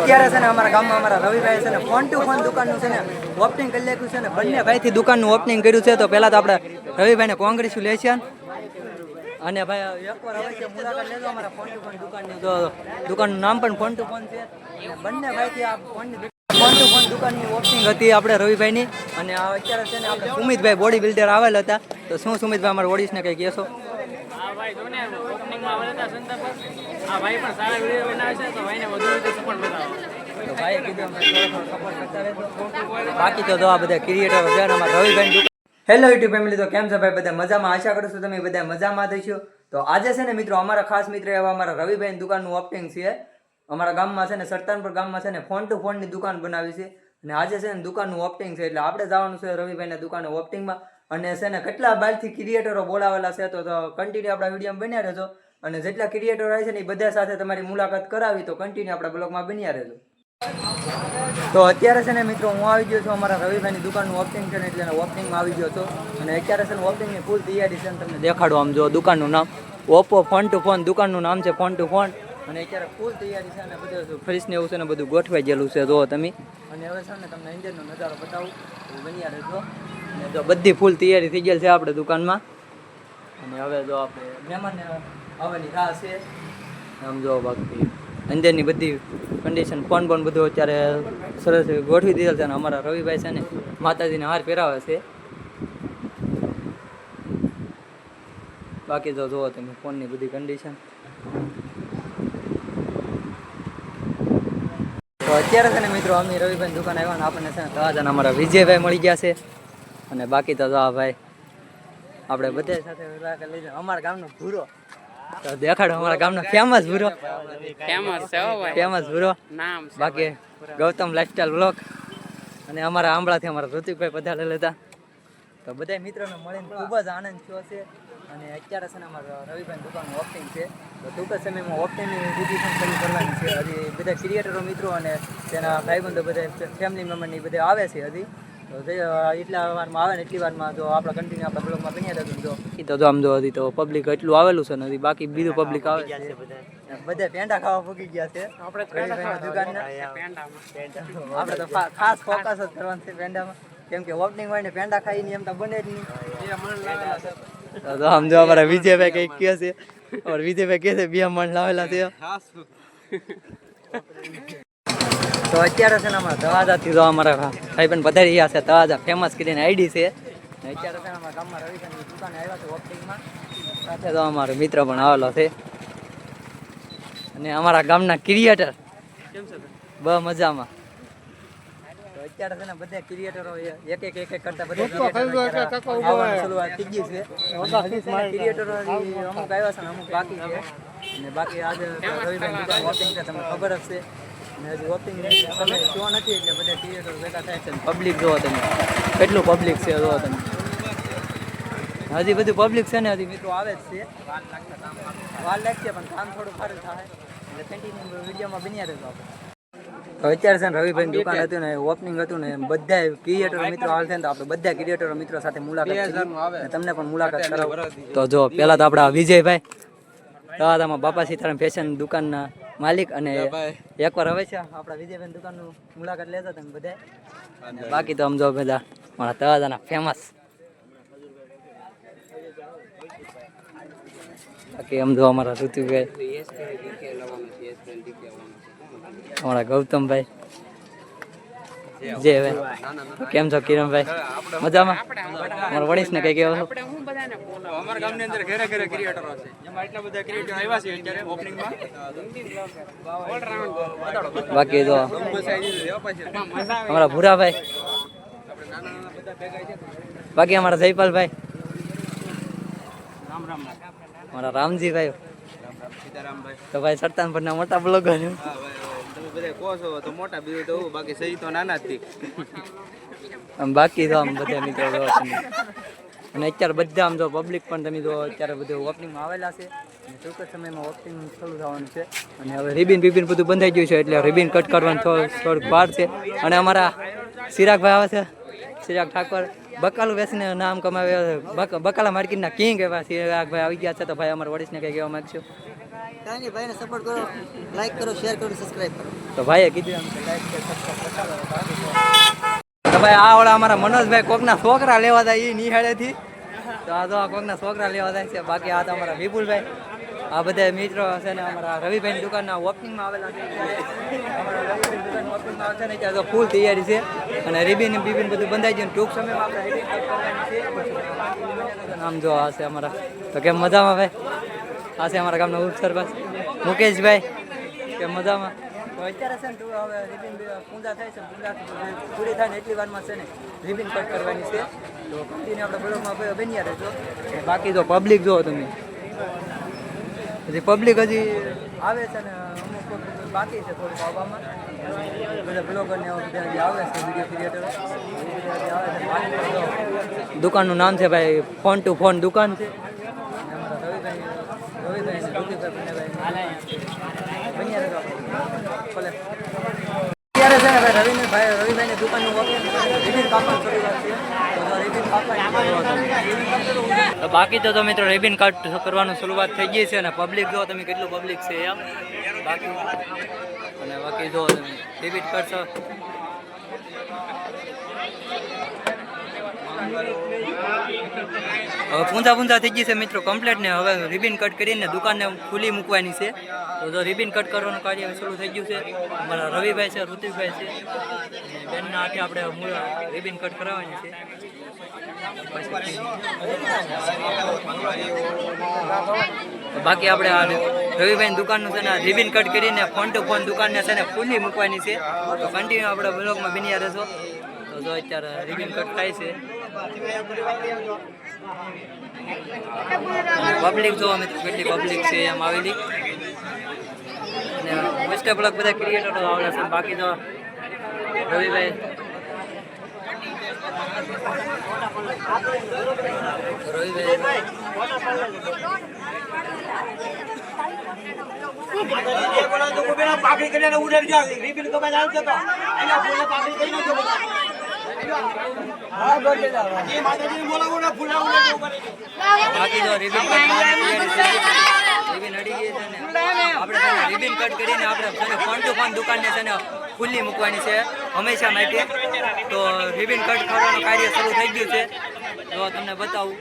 અત્યારે છે ને અમારા ગામમાં અમારા રવિભાઈ છે ને ફોન ટુ ફોન દુકાનનું છે ને ઓપનિંગ કરી નાખ્યું છે ને બંને ભાઈથી દુકાનનું ઓપનિંગ કર્યું છે. તો પહેલાં તો આપણે રવિભાઈને કોંગ્રેચ્યુલેશન. અને ભાઈ એકવાર અવશ્ય મુલાકાત લેજો અમારા ફોન ટુ ફોન દુકાનની. તો દુકાનનું નામ પણ ફોન ટુ ફોન છે. બંને ભાઈથી આ ફોન ટુ ફોન દુકાનની ઓપનિંગ હતી આપણે રવિભાઈની. અને અત્યારે છે ને આપણે સુમિતભાઈ બોડી બિલ્ડર આવેલા હતા. તો શું સુમિતભાઈ અમારા ઓડિશને કંઈ કહેશો? બાકી તો આ બધા ક્રિએટરો છે ને અમારા રવિભાઈ. હેલો યુટ્યુબ ફેમિલી, તો કેમ છે ભાઈ? બધા મજામાં? આશા કરું છું તમે બધા મજામાં થશો. તો આજે છે ને મિત્રો અમારા ખાસ મિત્ર એવા અમારા રવિભાઈ દુકાનનું ઓપનિંગ છે. અમારા ગામમાં છે ને સરતાનપુર ગામમાં છે ને ફોન ટુ ફોનની દુકાન બનાવી છે. અને આજે છે ને દુકાનનું ઓપનિંગ છે એટલે આપણે જવાનું છે રવિભાઈના દુકાનનું ઓપનિંગમાં. અને છે ને કેટલા બહારથી ક્રિએટરો બોલાવેલા છે. તો કન્ટિન્યુ આપણા વિડીયોમાં બન્યા રહેજો. અને જેટલા ક્રિએટરો આવે છે ને એ બધા સાથે તમારી મુલાકાત કરાવી. તો કન્ટિન્યુ આપણા બ્લોગમાં બન્યા રહેજો. તો અત્યારે છે ને મિત્રો હું આવી ગયો છું અમારા રવિભાઈની દુકાનનું ઓપનિંગ છે ને એટલે ઓપનિંગમાં આવી ગયો છું. અને અત્યારે છે ને ઓપનિંગની ફૂલ તૈયારી છે ને તમને દેખાડો. આમ જો દુકાનનું નામ ઓપ્પો ફોન ટુ ફોન દુકાનનું નામ છે, ફોન ટુ ફોન. અને અત્યારે ફૂલ તૈયારી છે અને બધું ફ્રીજને એવું છે ને બધું ગોઠવાઈ ગયેલું છે જુઓ તમે. અને હવે છે ને તમને ઇન્જિનનો નજારો બતાવું બન્યા રહેજો. અને જો બધી ફૂલ તૈયારી થઈ ગયેલી છે આપણે દુકાનમાં. અને હવે જો આપણે મહેમાનને આવવાની રાહ છે. આમ જો બાકી અંદરની બધી કન્ડિશન ફોન બધું અત્યારે સરસ ગોઠવી દીધેલ છે. અને અમારા રવિભાઈ છે ને માતાજીને હાર પહેરાવે છે. બાકી તો જુઓ તમે ફોનની બધી કન્ડિશન. તો અત્યારે છે ને મિત્રો અમે રવિભાઈ દુકાન આવ્યા ને આપણને છે ને તળાજાના અમારા વિજયભાઈ મળી ગયા છે. અને બાકી તો જો ભાઈ આપણે બધા સાથે લઈ જાય અમારા ગામનો ભૂરો. તો દેખાડો અમારા ગામનો ફેમસ ભૂરો. ફેમસ ભૂરો બાકી ગૌતમ લાઈફસ્ટાઈલ બ્લોગ. અને અમારા આંબળાથી અમારા ઋતિકભાઈ પધારેલા હતા. તો બધા મિત્રોને મળીને ખૂબ જ આનંદ થયો છે. અને અત્યારે છે ને અમારા રવિભાઈ દુકાનનું ઓપનિંગ છે. તો ટૂંક જ સમયમાં ઓપનિંગની વિધિ પણ શરૂ કરવાની છે. હજી બધા ક્રિએટરો મિત્રો અને તેના ભાઈબંધો બધા ફેમિલી મેમ્બરની બધા આવે છે હજી. તો એટલા વારમાં આવે ને એટલી વારમાં જો આપણા કન્ટિન્યુ આપણા બ્લોગમાં બન્યા રહેતું. તો આમ જો હજી તો પબ્લિક એટલું આવેલું છે ને હજી બાકી બીજું પબ્લિક આવે છે. બધા પેંડા ખાવા પૂકી ગયા છે રવિભાઈની દુકાનના. આપણે તો ખાસ ફોકસ જ કરવાનું છે પેંડામાં. કેમ કે ઓપનિંગ હોય ને પેંડા ખાઈને એમ તો બને જ નહીં. તો આમ જો અમારા વિજયભાઈ કંઈક કહે છે. અમારા વિજયભાઈ કહે છે 2 મણ લાવેલા છે. તો અત્યારે છે ને અમારા તળાજાથી તો અમારા ભાઈ પણ પધારી રહ્યા છે. તળાજા ફેમસ કરીને આઈડી છે. અત્યારે છે ને અમારા ગામમાં રવિભાઈની દુકાને આવ્યા છે ઓપનિંગમાં. સાથે તો અમારો મિત્ર પણ આવેલો છે. અને અમારા ગામના ક્રિએટર બહુ મજામાં. તો અત્યારે છે ને બધા ક્રિએટરો એક એક કરતા બધા શરૂઆત થઈ ગઈ છે. ક્રિએટરો અમુક આવ્યા છે ને અમુક બાકી છે. અને બાકી આજે રવિભાઈ દુકાન ઓપનિંગ છે તમને ખબર જ છે. અને હજી ઓપનિંગ સમય જો નથી એટલે બધા ક્રિએટરો ભેગા થાય છે. પબ્લિક જુઓ તમે કેટલું પબ્લિક છે જુઓ તમે. હજી બધું પબ્લિક છે ને હજી મિત્રો આવે જ છે. વાર લાગશે પણ કામ થોડું સારું થાય એટલે કન્ટિન્યુ વિડીયોમાં બન્યા રહેજો આપણે. તો અત્યારે છે ને રવિભાઈની દુકાન હતું ને ઓપનિંગ હતું ને બધા ક્રિએટરો મિત્રો આવે છે ને તો આપણે બધા ક્રિએટરો મિત્રો સાથે મુલાકાત કરી તમને પણ મુલાકાત કરાવો. તો જો પહેલાં તો આપણા વિજયભાઈ તળાજામાં બાપા સીતારામ ફેશન દુકાનના માલિક. અને એકવાર હવે છે આપણા વિજયભાઈ દુકાનનું મુલાકાત લેજો તમે બધા. બાકી તો સમજો બધા મારા તળાજાના ફેમસ. બાકી સમજો અમારા ઋતુભાઈ, અમારા ગૌતમભાઈ, વિજયભાઈ. કેમ છો કિરણભાઈ? મજામાં? અમારા વડીશને કઈ કહેવો છો? અમારા ગામની અંદર ઘરે ઘરે ક્રિએટરો છે. જેમાં એટલા બધા ક્રિએટરો આવ્યા છે અત્યારે ઓપનિંગમાં. બાકી તો અમારા ભૂરાભાઈ, બાકી અમારા જયપાલભાઈ, અમારા રામજીભાઈ. તો ભાઈ સરતાનપુરના મોટા બ્લોગર તમે બધા કહો છો તો મોટા બીજું તો બાકી સહી તો નાના જ થી. બાકી તો આમ બધા મિત્રો અને અત્યારે બધા આમ જો પબ્લિક પણ તમે જો અત્યારે બધું ઓપનિંગમાં આવેલા છે. અને ટૂંક જ સમયમાં ઓપનિંગ શરૂ થવાનું છે. અને હવે રિબિન બધું બંધાઈ ગયું છે એટલે રિબિન કટ કરવાનું થોડુંક વાર છે. અને અમારા ચિરાગભાઈ આવે છે, ચિરાગ ઠાકોર. બકાલું બેસીને નામ કમાવે બકાલા માર્કેટના કિંગ એવા ચિરાગભાઈ આવી ગયા છે. તો ભાઈ અમારા વડીશને કંઈ કહેવા માગશું? કાંઈ નહીં ભાઈને સપોર્ટ કરો, લાઈક કરો, શેર કરો, સબસ્ક્રાઈબ કરો. તો ભાઈએ કીધું એમ કે લાઈક કે સબસ્ક્રાઇબ કરતા તો ભાઈ આ ઓલા અમારા મનોજભાઈ કોકના છોકરા લેવા હતા એ નિહાળેથી તો આ તો આ કોકના છોકરા લેવા જાય છે. બાકી આ તો અમારા વિપુલભાઈ, આ બધા મિત્રો છે ને અમારા રવિભાઈની દુકાનના ઓપનિંગમાં આવેલા છે. અમારા રવિભાઈની દુકાન ઓપનિંગમાં આવે છે ને ત્યાં તો ફૂલ તૈયારી છે અને રિબિન બીબિન બધું બંધાઈ ગયું. ટૂંક સમયમાં આપણે રિબિન કટ કરવાની છે. નામ જો આ છે અમારા, તો કેમ મજામાં ભાઈ? આ છે અમારા ગામના ઉપસરપંચ મુકેશભાઈ, કેમ મજામાં? તો અત્યારે છે ને તું હવે રિબિન પૂંજા થાય છે, પૂંજા પૂરી થાય ને એટલી વારમાં છે ને રિબિન કટ કરવાની છે. તો કન્ટિન્યુ આપણે બ્લોગમાં બન્યા રહેજો. બાકી તો પબ્લિક જુઓ તમે, હજી પબ્લિક હજી આવે છે ને અમુક બાકી છે થોડુંક આવવામાં. બધા બ્લોગર ને બધા હજી આવે છે, વિડીયો ક્રિએટરો આવે છે. દુકાનનું નામ છે ભાઈ ફોન ટુ ફોન દુકાન છે. અમારા રવિભાઈ ને દુધીભાઈ બન્યા રહેજો ભલે. અત્યારે છે ને ભાઈ રવિભાઈની દુકાનનું ઓપનિંગ રિબિન કાપવાનું શરૂઆત છે. તો રિબિન કાપવાની બાકી તો મિત્રો રિબિન કટ કરવાનું શરૂઆત થઈ ગઈ છે અને પબ્લિક જો તમે કેટલું પબ્લિક છે એમ બાકી. અને બાકી જો તમે રિબિન કરશો હવે પૂંજા થઈ ગઈ છે મિત્રો કમ્પ્લીટ ને. હવે રિબિન કટ કરીને દુકાનને ખુલ્લી મૂકવાની છે. તો જો રિબિન કટ કરવાનું કાર્ય શરૂ થઈ ગયું છે. અમારા રવિભાઈ છે, ઋતિકભાઈ છે, બેનના હાથે આપણે રિબિન કટ કરાવવાની છે. બાકી આપણે આ રવિભાઈની દુકાનનું છે ને રિબિન કટ કરીને ફોન ટુ ફોન દુકાનને છે ને ખુલ્લી મૂકવાની છે. તો કન્ટિન્યુ આપણે બ્લોગમાં બન્યા રહેશો. તો જો અત્યારે રિબિન કટ થાય છે. પબ્લિક જોવા મિત્રો કેટલી પબ્લિક છે એમ આવેલી. અને મોસ્ટ ઓફ બધા ક્રિએટરો આવેલા છે. બાકી તો રવિભાઈ પાકડી કરીને ઉડેલ જાવ રીબિન કપાઈ જાવ તો એના ફૂલે પાકડી કરીને જો હા બોલે જાવ એ માતાજી બોલાવો ને ફૂલા ઉડે ઉપર બાકી તો રિબિન અડી ગઈ છે ને આપણે રિબિન કટ કરીને આપણે ફોન ટુ ફોન દુકાનને છે ને ખુલ્લી મૂકવાની છે હંમેશા માટે. તો રિબિન કટ કરવાનું કાર્ય શરૂ થઈ ગયું છે. તો તમને બતાવું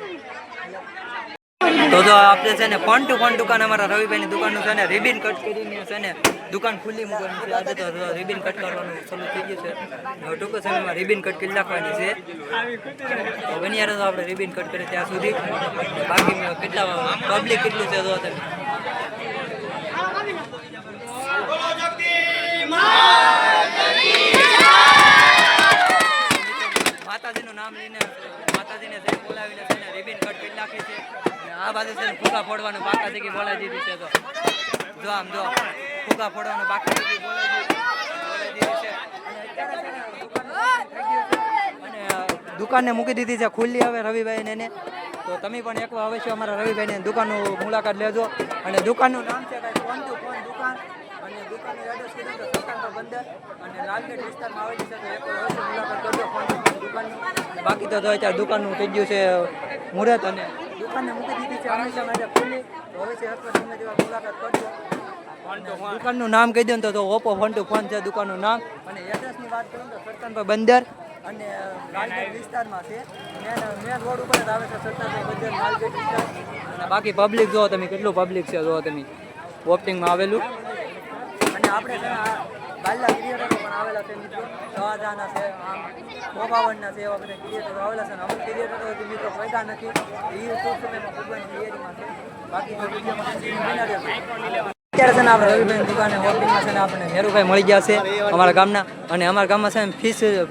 તો જો આપણે છે ને ફોન ટુ ફોન દુકાન અમારા રવિભાઈની દુકાનનું છે ને રિબિન કટ કરીને છે ને દુકાન ખુલ્લી મૂકવાની છે. આજે તો રિબિન કટ કરવાનું શરૂ થઈ ગયું છે. ટૂંક સમયમાં રિબિન કટ કરી નાખવાની છે. બની યાર તો આપણે રિબિન કટ કરીએ ત્યાં સુધી. બાકી કેટલા પબ્લિક કેટલું છે જો તમે માતાજીનું નામ લઈને માતાજીને જઈ બોલાવીને છે ને રિબિન કટ કરી નાખી છે. આ બાજુ છે ફૂગા ફોડવાનું બાકા જગ્યાએ બોલાવી દીધી છે. તો જો આમ જો ફૂગા ફોડવાનું બાકા જગ્યાએ બોલાવી દીધી છે. અને દુકાનને મૂકી દીધી છે ખુલ્લી હવે રવિભાઈને એને. તો તમે પણ એકવાર અવશ્ય અમારા રવિભાઈને દુકાનનું મુલાકાત લેજો. અને દુકાનનું નામ છે ભાઈ ફોન ટુ ફોન દુકાન. અને દુકાનનું એડ્રેસ કીધું તો સત્તાનો બંદર અને લાલગેટ વિસ્તારમાં આવેલી છે. તો એકવાર અવશ્ય મુલાકાત કરજો ફોન ટુ ફોન દુકાનની. બાકી તો અત્યારે દુકાનનું થઈ ગયું છે મુહૂર્ત અને દુકાનને મૂકી દીધી છે હંમેશા માટે ખુલ્લી. તો અવશ્ય એકવાર તમે જેવા મુલાકાત કરજો. દુકાનનું નામ કહી દો ને તો ઓપ્પો ફોન ટુ ફોન છે દુકાનનું નામ. અને એડ્રેસની વાત કરું તો સરતાનભાઈ બંદર અને લાલગેટ વિસ્તારમાં છે. મેન રોડ ઉપર જ આવે છે સરતાનભાઈ બંદર લાલગેટ વિસ્તાર. અને બાકી પબ્લિક જુઓ તમે કેટલું પબ્લિક છે જુઓ તમે ઓપનિંગમાં આવેલું. અને આપણે છે ને બાયલા ક્રિએટરો પણ આવેલા છે મિત્રો. સવાજાના છે આમ મોબાવનના છે એવા બધા ક્રિએટરો આવેલા છે. અને અમુક ક્રિએટરો મિત્રો પૈસા નથી એ ટૂંક સમયમાં ફૂટબોલની તૈયારીમાં છે. બાકી તો અત્યારે છે ને આપણે રવિભાઈની દુકાને ઓપનિંગમાં છે ને આપણે નેરુભાઈ મળી ગયા છે અમારા ગામના. અને અમારા ગામમાં છે ને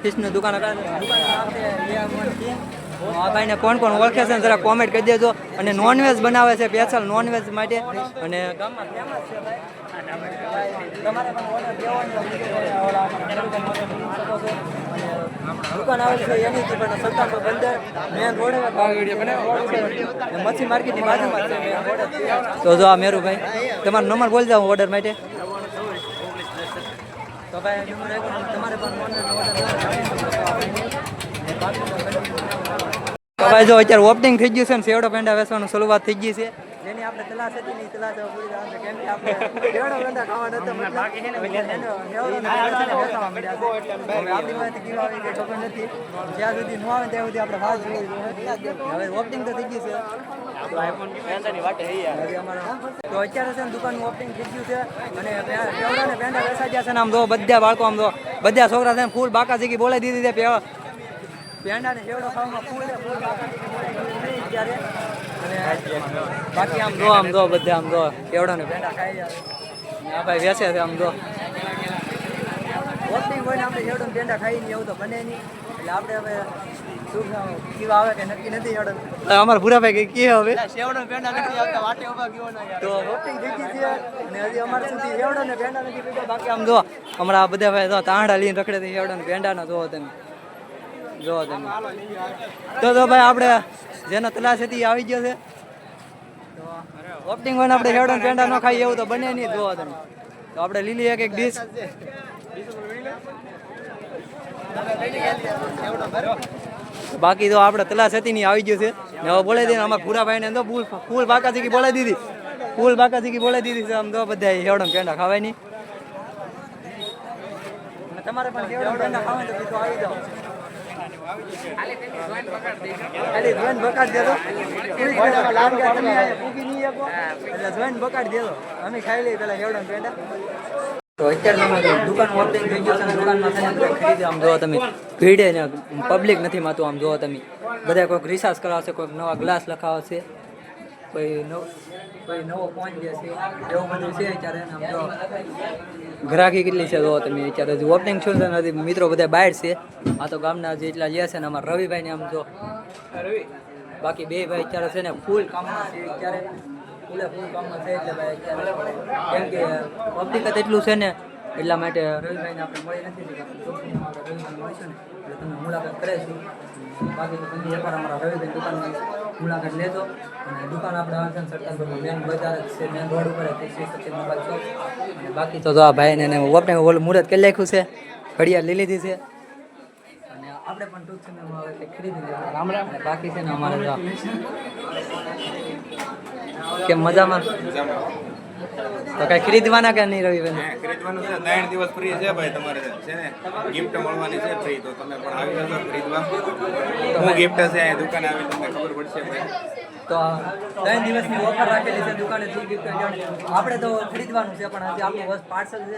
ફિશની દુકાન આ ભાઈને કોણ કોણ ઓળખે છે ને જરા કોમેન્ટ કરી દેજો. અને નોનવેજ બનાવે છે સ્પેશિયલ નોનવેજ માટે. અને ગામમાં ફેમસ છે ભાઈ. તમારે પણ ઓર્ડર દેવાનો દુકાન આવેલી છે એની પણ સરતાનભાઈ બંદર મેન રોડ મચ્છી માર્કેટની બાજુમાં છે મેન રોડ. તો જો આ મેરુભાઈ તમારો નંબર બોલી જાઓ ઓર્ડર માટે. તો ભાઈ નંબર તમારે પણ ઓર્ડર તો ભાઈ જો અત્યારે ઓપનિંગ થઈ ગયું છે ને સેવડો પેંડા વેચવાનું શરૂઆત થઈ ગઈ છે. જેની આપણે તલાશ હતી ને એ તલાશ હવે પૂરી થવાની છે. કેમ કે આપણે કેવડો વેંડા ખાવાનો હતો મતલબ આપણી પાસે કેવા આવી કંઈ ખબર નથી. જ્યાં સુધી ન આવે ત્યાં સુધી આપણે વાત જોઈ. હવે ઓપનિંગ તો થઈ ગયું છે. તો અત્યારે છે ને દુકાનનું ઓપનિંગ થઈ ગયું છે અને કેવડા ને પેંડા વેચાઈ ગયા છે ને આમ જો બધા બાળકો આમ જો બધા છોકરા છે ને ફૂલ બાકા જીકી બોલાવી દીધી છે પેંડા ને કેવડો ખાવામાં ફૂલ અત્યારે અને બાકી આમ જો બધા આમ જો કેવડો ને પેંડા ખાઈ જાય આ ભાઈ વેચે છે આમ જો ઓપનિંગ હોય ને આપણે કેવડો ને પેંડા ખાઈ નહીં એવું તો બને નહીં એટલે આપણે હવે શું કેવા આવે કે નક્કી નથી કેવડો અમારા ભૂરાભાઈ કઈ કે હવે સેવડો પેંડા નથી આવતા વાટે ઉભા ગયો ના યાર તો ઓપનિંગ થઈ ગઈ છે અને હજી અમારે સુધી કેવડો ને પેંડા નથી પીધા બાકી આમ જો હમણાં આ બધા ભાઈ જો તાંડા લઈને રખડે છે કેવડો ને પેંડાનો જોવો તમે તો ભાઈ આપણે જેનો તલાશ હતી એ આવી ગયો છે તો ઓપનિંગ હોય ને આપણે કેવડો ને પેંડા ન ખાઈએ એવું તો બને નહીં જોવો તમે તો આપણે લીલી એક ડીશ બાકી તો આપણે તલાશ હતી નહીં આવી ગયું છે ને હવે બોલાવી દઈએ અમારા ભૂરાભાઈ ને ફૂલ બાકા ચીકી બોલાવી દીધી છે આમ તો બધા કેવડો ને પેંડા ખાવાય નહીં તમારે પણ કેવડો પેંડા ખાવાય તો બીજો આવી જાઓ ખાલી જોઈન બકાડ દેજો જોઈન બકાડ દેજો અમે ખાઈ લઈએ પેલા કેવડો ને પેંડા તો અત્યારે દુકાન ઓપનિંગ થઈ ગયું છે અને દુકાનમાં ખરીદે આમ જોવો તમે ભીડે ને પબ્લિક નથી માતું આમ જોવો તમે બધા કોઈક રિસાર્ચ કરાવશે કોઈક નવા ગ્લાસ લખાવશે કોઈ નવો ફોન જે છે એવું બધું છે અત્યારે આમ જો ગ્રાહકી કેટલી છે જોવો તમે અત્યારે હજી ઓપનિંગ છું ને હજી મિત્રો બધા બહાર છે આ તો ગામના જેટલા જે છે ને અમારા રવિભાઈને આમ જો બાકી બે ભાઈ અત્યારે છે ને ફૂલ કામમાં છે અત્યારે ફૂલ કામમાં છે એટલે ભાઈ અત્યારે કેમ કે પબ્લિક જ એટલું છે ને એટલા માટે રવિભાઈને આપણે મળી નથી રવિભાઈ મળીશું ને એટલે તમને મુલાકાત કરાવીશું બાકી તો તમે એકવાર અમારા રવિભાઈ દુકાનની મુલાકાત લેજો અને દુકાન આપણે આવે છે સરકારમાં મેન બજાર છે મેન રોડ ઉપર શ્રી સચિન મોબાઈલ શોપ અને બાકી તો આ ભાઈને ઓપનિંગ મુહૂર્ત કરી નાખ્યું છે ઘડિયાળ લઈ લીધી છે અને આપણે પણ ટૂંક સમયમાં હવે કંઈક ખરીદી લેવું બાકી છે ને અમારે જો કેમ મજામાં તો કઈ ખરીદવાના કે નહીં રવિભાઈ ખરીદવાનું છે 3 દિવસ ફ્રી છે ભાઈ તમારે છે ને ગિફ્ટ મળવાની છે ફ્રી તો તમે પણ આવી જશો ખરીદવા હું ગિફ્ટ છે આ દુકાને આવી તમને ખબર પડશે ભાઈ તો 3 દિવસની ઓફર રાખેલી છે દુકાને ફ્રી ગિફ્ટ આપણે તો ખરીદવાનું છે પણ હજી આપણું પાર્સલ છે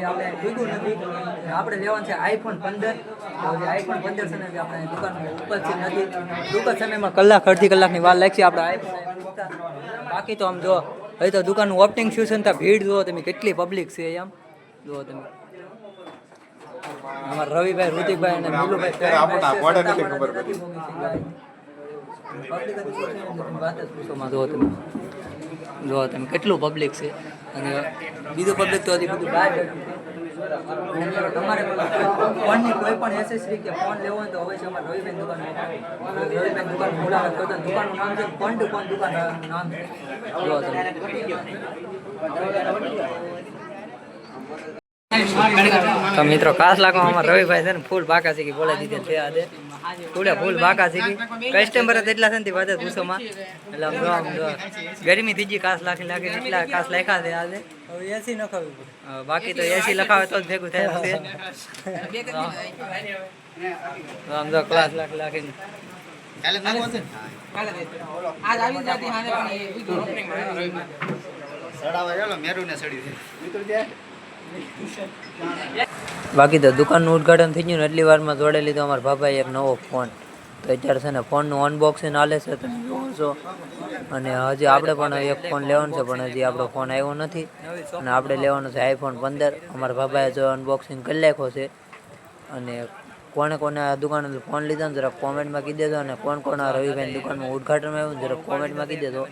આપણે ભેગું નથી આપણે લેવાનું છે આઈફોન 15 તો જે આઈફોન 15 છે ને આપણે દુકાનમાં ઉપલબ્ધ નથી ટૂંક જ સમયમાં કલાક અડધી કલાકની વાર લાગશે આપણે આઈફોન બાકી તો આમ જો હવે તો દુકાનનું ઓપનિંગ શું છે ને ત્યાં ભીડ જુઓ તમે કેટલી પબ્લિક છે આમ જુઓ તમે અમારા રવિભાઈ ઋતિકભાઈ અને મિલુભાઈ જુઓ તમે કેટલું પબ્લિક છે અને બીજું પબ્લિક તો હજી બધું બહાર તમારે ફોનની કોઈ પણ એસેસરી કે ફોન લેવો હોય તો અવશ્ય અમારે રવિભાઈ દુકાન મુલાકાત કરતા દુકાનનું નામ છે ફોન ટુ ફોન દુકાન નામ છે જુઓ તમે તો મિત્રો કાસ લાખમાં અમારા રવિભાઈ છે ને ફૂલ બાકા શીખી બોલાવી દીધી છે આજે ફૂલ બાકા શીખી કસ્ટમર જ એટલા છે ને વધે પૂછોમાં એટલે આમ જો ગરમી થઈ ગઈ કાસ લાખી એટલા કાસ લખ્યા છે આજે હવે એસી નખાવી બાકી તો એસી લખાવે તો જ ભેગું થાય છે આમ જો ક્લાસ લાખીને બાકી તો દુકાનનું ઉદઘાટન થઈ ગયું ને એટલી વારમાં જોડે લીધો અમારા ભાભાએ એક નવો ફોન તો અત્યારે છે ને ફોનનું અનબોક્સિંગ હાલે છે તમે જોવો છો અને હજી આપણે પણ એક ફોન લેવાનો છે પણ હજી આપણો ફોન આવ્યો નથી અને આપણે લેવાનો છે આઈફોન 15 અમારા ભાભાએ જો અનબોક્સિંગ કરી નાખ્યો છે અને કોને આ દુકાને ફોન લીધા ને જરાક કોમેન્ટમાં કહી દેજો અને કોણ આ રવિભાઈની દુકાનનું ઉદઘાટન આવ્યું જરાક કોમેન્ટમાં કહી દેજો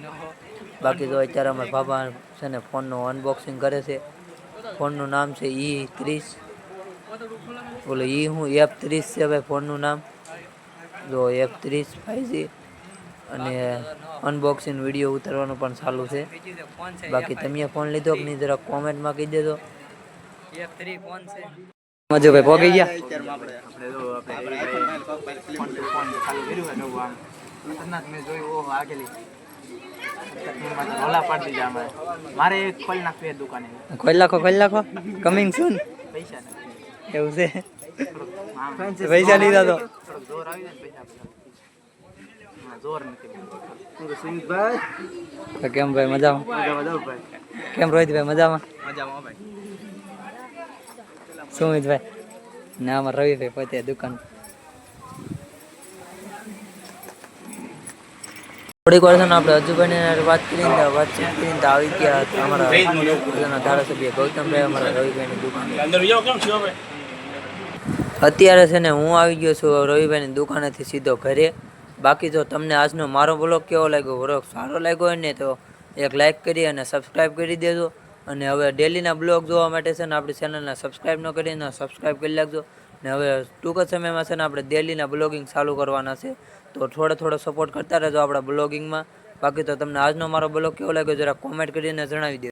બાકી તો અત્યારે અમારા ભાભા છે ને ફોનનું અનબોક્સિંગ કરે છે ફોનનું નામ છે E30 બોલો F30 છે ભાઈ ફોનનું નામ જો F30 5G અને અનબોક્સિંગ વિડીયો ઉતારવાનું પણ ચાલુ છે બાકી તમે ફોન લીધો કે નહીં જરાક કોમેન્ટમાં કહી દેજો F3 ફોન છે મજો ભાઈ પોગી ગયા રોલા પાડી દીધા અમારે મારે ખોલ નાખવી એ દુકાને ખોલી નાખો કમિંગ સૂન પૈસા નથી એવું છે પૈસા લીધા તો થોડોક જોર આવી જાય ને પૈસા જોર નથી તો કેમ ભાઈ મજામાં કેમ રોહિતભાઈ મજામાં મજામાં ભાઈ સુમિતભાઈ ને આમાં રવિભાઈ પોતે દુકાન થોડીક વાર છે ને આપણે હજુભાઈને વાતચીત કરીને તો આવી ગયા હતા અમારા બધાના ધારાસભ્ય ગૌતમભાઈ અમારા રવિભાઈની દુકાન અત્યારે છે ને હું આવી ગયો છું રવિભાઈની દુકાનેથી સીધો ઘરે બાકી જો તમને આજનો મારો બ્લોગ કેવો લાગ્યો બ્લોગ સારો લાગ્યો હોય ને તો એક લાઇક કરી અને સબસ્ક્રાઈબ કરી દેજો અને હવે ડેલીના બ્લોગ જોવા માટે છે ને આપણી ચેનલને સબસ્ક્રાઈબ ન કરીને સબસ્ક્રાઈબ કરી નાખજો ને હવે ટૂંક જ સમયમાં છે ને આપણે ડેલીના બ્લોગિંગ ચાલુ કરવાના છે તો થોડો સપોર્ટ કરતા રહેજો આપણા બ્લોગિંગમાં બાકી તો તમને આજનો મારો બ્લોગ કેવો લાગ્યો જરા કોમેન્ટ કરીને જણાવી દો.